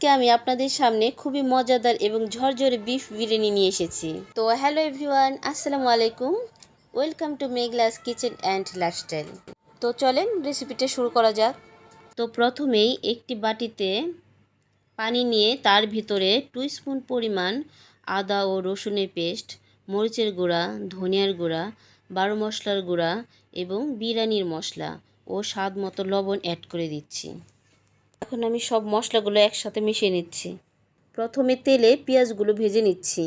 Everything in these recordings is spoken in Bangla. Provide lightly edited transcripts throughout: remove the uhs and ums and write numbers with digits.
আজকে আমি আপনাদের সামনে খুবই মজাদার এবং ঝরঝরে বিফ বিরিয়ানি নিয়ে এসেছি। তো হ্যালো এভরিওয়ান, আসসালামু আলাইকুম। Welcome to Meghla's kitchen and lifestyle. তো চলেন রেসিপিটা শুরু করা যাক। তো প্রথমেই একটি বাটিতে পানি নিয়ে তার ভিতরে 2 স্পুন পরিমাণ আদা ও রসুনের পেস্ট, মরিচের গুঁড়া, ধনিয়ার গুঁড়া, 12 মশলার গুঁড়া এবং বিরিয়ানির মশলা ও স্বাদ মতো লবণ অ্যাড করে দিচ্ছি। এখন আমি সব মশলাগুলো একসাথে মিশিয়ে নিচ্ছি। প্রথমে তেলে পেঁয়াজগুলো ভেজে নিচ্ছি।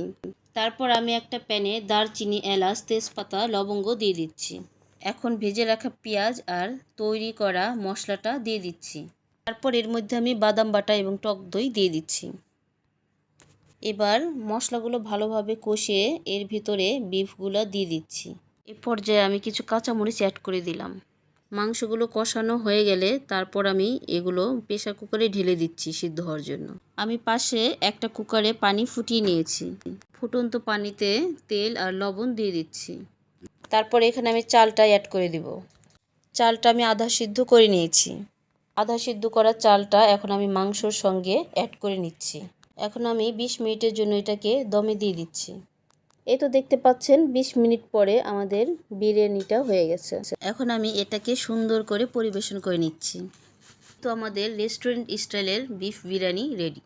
তারপর আমি একটা প্যানে দারচিনি, এলাচ, তেজপাতা, লবঙ্গ দিয়ে দিচ্ছি। এখন ভেজে রাখা পেঁয়াজ আর তৈরি করা মশলাটা দিয়ে দিচ্ছি। তারপর এর মধ্যে আমি বাদাম বাটা এবং টক দই দিয়ে দিচ্ছি। এবার মশলাগুলো ভালোভাবে কষিয়ে এর ভিতরে বিফগুলো দিয়ে দিচ্ছি। এ পর্যায়ে আমি কিছু কাঁচামরিচ অ্যাড করে দিলাম। মাংসগুলো কষানো হয়ে গেলে তারপর আমি এগুলো প্রেসার কুকারে ঢেলে দিচ্ছি সিদ্ধ হওয়ার জন্য। আমি পাশে একটা কুকারে পানি ফুটিয়ে নিয়েছি। ফুটন্ত পানিতে তেল আর লবণ দিয়ে দিচ্ছি। তারপর এখানে আমি চালটা অ্যাড করে দিব। চালটা আমি আধা সিদ্ধ করে নিয়েছি। আধা সিদ্ধ করা চালটা এখন আমি মাংসর সঙ্গে অ্যাড করে নিচ্ছি। এখন আমি 20 মিনিটের জন্য এটাকে দমে দিয়ে দিচ্ছি। এই তো দেখতে পাচ্ছেন 20 মিনিট পরে আমাদের বিরিয়ানিটা হয়ে গেছে। এখন আমি এটাকে সুন্দর করে পরিবেশন করে নিচ্ছি। তো আমাদের রেস্টুরেন্ট স্টাইলের বিফ বিরিয়ানি রেডি।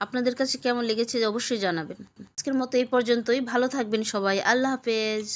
আপনাদের কাছে কেমন লেগেছে অবশ্যই জানাবেন। আজকের মতো এই পর্যন্তই। ভালো থাকবেন সবাই। আল্লাহ হাফেজ।